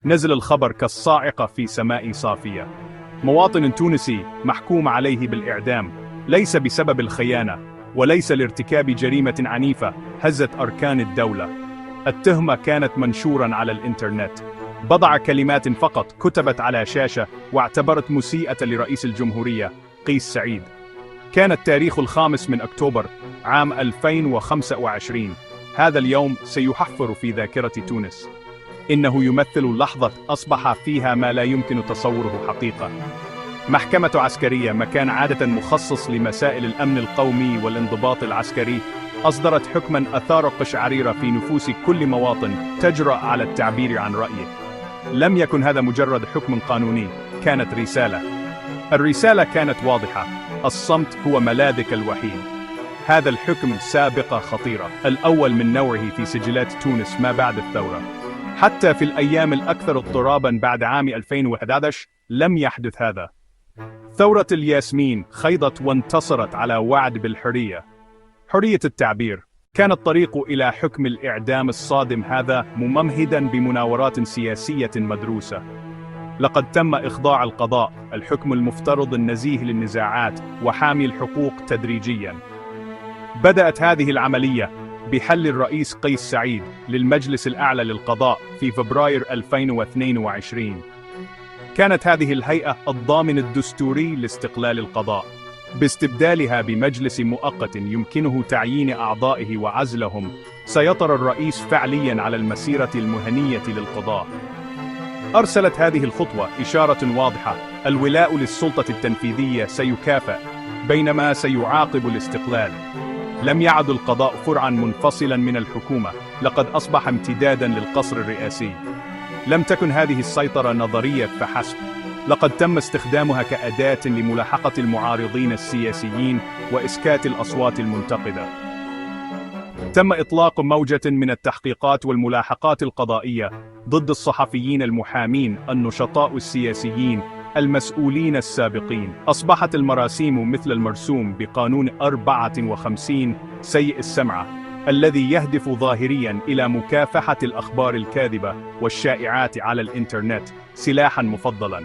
نزل الخبر كالصاعقة في سماء صافية. مواطن تونسي محكوم عليه بالإعدام، ليس بسبب الخيانة، وليس لارتكاب جريمة عنيفة هزت أركان الدولة. التهمة كانت منشورا على الإنترنت، بضع كلمات فقط كتبت على شاشة واعتبرت مسيئة لرئيس الجمهورية قيس سعيد. كان التاريخ 5 أكتوبر عام 2025. هذا اليوم سيحفر في ذاكرة تونس. إنه يمثل لحظة أصبح فيها ما لا يمكن تصوره حقيقة. محكمة عسكرية، مكان عادة مخصص لمسائل الأمن القومي والانضباط العسكري، أصدرت حكماً أثار قشعريرة في نفوس كل مواطن تجرأ على التعبير عن رأيه. لم يكن هذا مجرد حكم قانوني، كانت رسالة. الرسالة كانت واضحة: الصمت هو ملاذك الوحيد. هذا الحكم سابقة خطيرة، الأول من نوعه في سجلات تونس ما بعد الثورة. حتى في الأيام الأكثر اضطراباً بعد عام 2011 لم يحدث هذا. ثورة الياسمين خيضت وانتصرت على وعد بالحرية، حرية التعبير. كان الطريق إلى حكم الإعدام الصادم هذا ممهداً بمناورات سياسية مدروسة. لقد تم إخضاع القضاء، الحكم المفترض النزيه للنزاعات وحامي الحقوق، تدريجياً. بدأت هذه العملية بحل الرئيس قيس سعيد للمجلس الأعلى للقضاء في فبراير 2022. كانت هذه الهيئة الضامن الدستوري لاستقلال القضاء، باستبدالها بمجلس مؤقت يمكنه تعيين أعضائه وعزلهم. سيطر الرئيس فعلياً على المسيرة المهنية للقضاء. أرسلت هذه الخطوة إشارة واضحة: الولاء للسلطة التنفيذية سيكافأ، بينما سيعاقب الاستقلال. لم يعد القضاء فرعاً منفصلاً من الحكومة، لقد أصبح امتداداً للقصر الرئاسي. لم تكن هذه السيطرة نظرية فحسب، لقد تم استخدامها كأداة لملاحقة المعارضين السياسيين وإسكات الأصوات المنتقدة. تم إطلاق موجة من التحقيقات والملاحقات القضائية ضد الصحفيين، المحامين، النشطاء السياسيين، المسؤولين السابقين. أصبحت المراسيم مثل المرسوم بقانون 54 سيء السمعة، الذي يهدف ظاهرياً إلى مكافحة الأخبار الكاذبة والشائعات على الإنترنت، سلاحاً مفضلاً.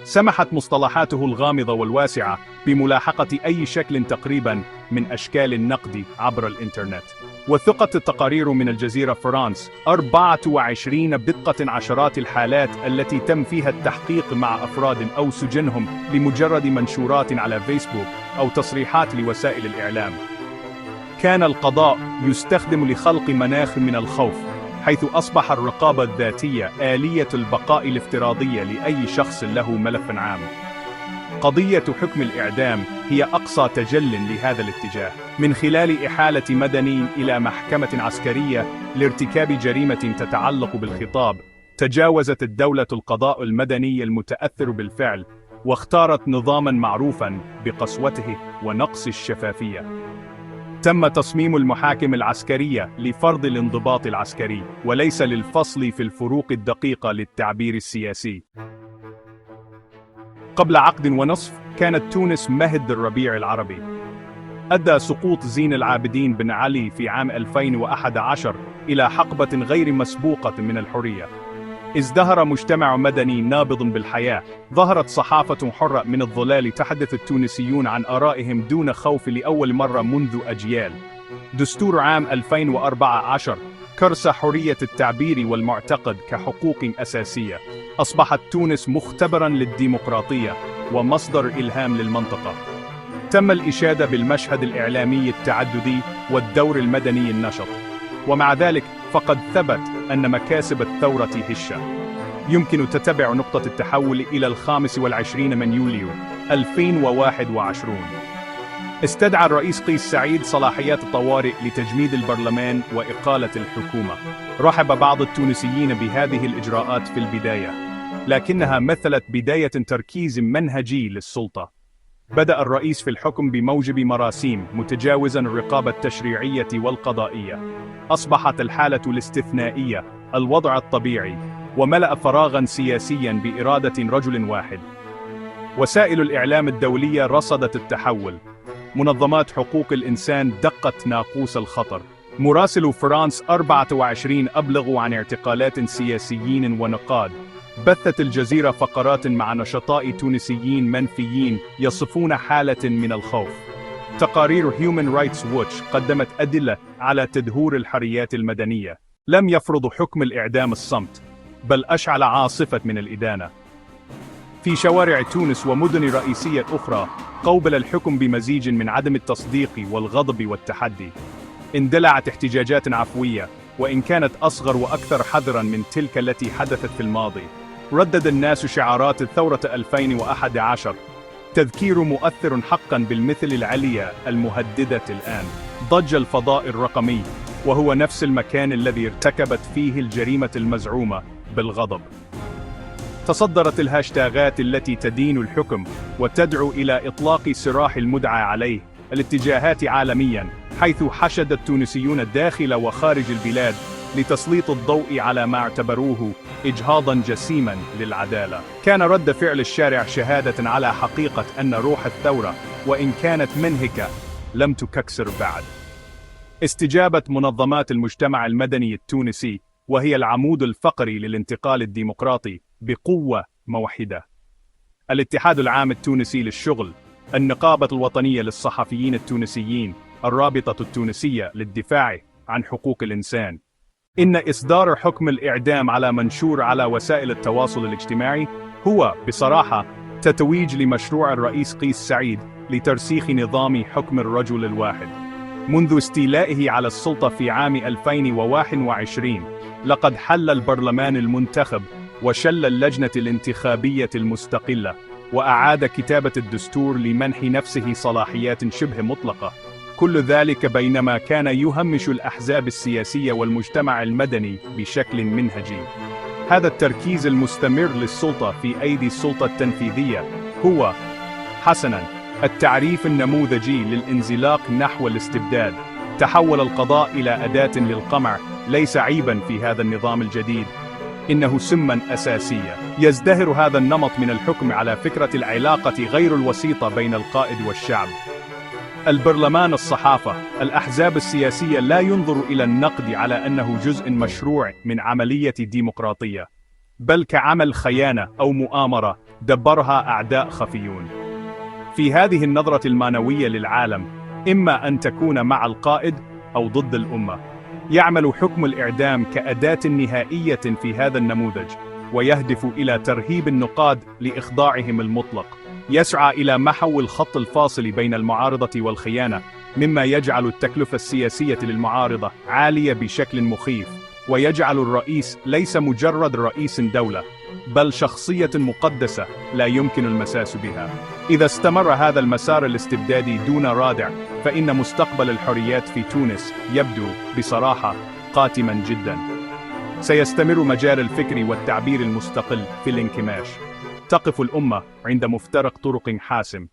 سمحت مصطلحاته الغامضة والواسعة بملاحقة أي شكل تقريباً من أشكال النقد عبر الإنترنت. وثقت التقارير من الجزيرة فرانس 24 بدقة عشرات الحالات التي تم فيها التحقيق مع أفراد أو سجنهم لمجرد منشورات على فيسبوك أو تصريحات لوسائل الإعلام. كان القضاء يستخدم لخلق مناخ من الخوف، حيث أصبح الرقابة الذاتية آلية البقاء الافتراضية لأي شخص له ملف عام. قضية حكم الإعدام هي أقصى تجل لهذا الاتجاه. من خلال إحالة مدني إلى محكمة عسكرية لارتكاب جريمة تتعلق بالخطاب، تجاوزت الدولة القضاء المدني المتأثر بالفعل، واختارت نظاماً معروفاً بقسوته ونقص الشفافية. تم تصميم المحاكم العسكرية لفرض الانضباط العسكري، وليس للفصل في الفروق الدقيقة للتعبير السياسي. قبل عقد ونصف كانت تونس مهد الربيع العربي. أدى سقوط زين العابدين بن علي في عام 2011 إلى حقبة غير مسبوقة من الحرية. ازدهر مجتمع مدني نابض بالحياة، ظهرت صحافة حرة. من الظلال تحدث التونسيون عن آرائهم دون خوف لأول مرة منذ أجيال. دستور عام 2014 كرس حرية التعبير والمعتقد كحقوق أساسية. أصبحت تونس مختبراً للديمقراطية ومصدر إلهام للمنطقة. تم الإشادة بالمشهد الإعلامي التعددي والدور المدني النشط، ومع ذلك فقد ثبت أن مكاسب الثورة هشة. يمكن تتبع نقطة التحول إلى 25 من يوليو 2021. استدعى الرئيس قيس سعيد صلاحيات الطوارئ لتجميد البرلمان وإقالة الحكومة. رحب بعض التونسيين بهذه الإجراءات في البداية، لكنها مثلت بداية تركيز منهجي للسلطة. بدأ الرئيس في الحكم بموجب مراسيم، متجاوزاً الرقابة التشريعية والقضائية. أصبحت الحالة الاستثنائية الوضع الطبيعي، وملأ فراغاً سياسياً بإرادة رجل واحد. وسائل الإعلام الدولية رصدت التحول. منظمات حقوق الإنسان دقت ناقوس الخطر، مراسل فرانس 24 أبلغوا عن اعتقالات سياسيين ونقاد. بثت الجزيرة فقرات مع نشطاء تونسيين منفيين يصفون حالة من الخوف. تقارير Human Rights Watch قدمت أدلة على تدهور الحريات المدنية. لم يفرض حكم الإعدام الصمت، بل أشعل عاصفة من الإدانة. في شوارع تونس ومدن رئيسية أخرى قوبل الحكم بمزيج من عدم التصديق والغضب والتحدي. اندلعت احتجاجات عفوية، وإن كانت أصغر وأكثر حذراً من تلك التي حدثت في الماضي. ردد الناس شعارات الثورة 2011، تذكير مؤثر حقاً بالمثل العليا المهددة الآن. ضج الفضاء الرقمي، وهو نفس المكان الذي ارتكبت فيه الجريمة المزعومة بالغضب. تصدرت الهاشتاغات التي تدين الحكم وتدعو إلى إطلاق سراح المدعى عليه الاتجاهات عالمياً، حيث حشد التونسيون داخل وخارج البلاد لتسليط الضوء على ما اعتبروه إجهاضاً جسيماً للعدالة. كان رد فعل الشارع شهادة على حقيقة أن روح الثورة، وإن كانت منهكة، لم تكسر بعد. استجابة منظمات المجتمع المدني التونسي، وهي العمود الفقري للانتقال الديمقراطي، بقوة موحدة. الاتحاد العام التونسي للشغل، النقابة الوطنية للصحفيين التونسيين، الرابطة التونسية للدفاع عن حقوق الإنسان. إن إصدار حكم الإعدام على منشور على وسائل التواصل الاجتماعي هو بصراحة تتويج لمشروع الرئيس قيس سعيد لترسيخ نظام حكم الرجل الواحد. منذ استيلائه على السلطة في عام 2021، لقد حل البرلمان المنتخب وشل اللجنة الانتخابية المستقلة، وأعاد كتابة الدستور لمنح نفسه صلاحيات شبه مطلقة. كل ذلك بينما كان يهمش الأحزاب السياسية والمجتمع المدني بشكل منهجي. هذا التركيز المستمر للسلطة في أيدي السلطة التنفيذية هو حسناً التعريف النموذجي للانزلاق نحو الاستبداد. تحول القضاء إلى أداة للقمع، ليس عيباً في هذا النظام الجديد، إنه سماً أساسية. يزدهر هذا النمط من الحكم على فكرة العلاقة غير الوسيطة بين القائد والشعب. البرلمان، الصحافة، الأحزاب السياسية لا ينظر إلى النقد على أنه جزء مشروع من عملية ديمقراطية، بل كعمل خيانة أو مؤامرة دبرها أعداء خفيون. في هذه النظرة المانوية للعالم، إما أن تكون مع القائد أو ضد الأمة. يعمل حكم الإعدام كأداة نهائية في هذا النموذج، ويهدف إلى ترهيب النقاد لإخضاعهم المطلق. يسعى إلى محو الخط الفاصل بين المعارضة والخيانة، مما يجعل التكلفة السياسية للمعارضة عالية بشكل مخيف، ويجعل الرئيس ليس مجرد رئيس دولة، بل شخصية مقدسة لا يمكن المساس بها. إذا استمر هذا المسار الاستبدادي دون رادع، فإن مستقبل الحريات في تونس يبدو بصراحة قاتما جدا. سيستمر مجال الفكر والتعبير المستقل في الانكماش. تقف الأمة عند مفترق طرق حاسم.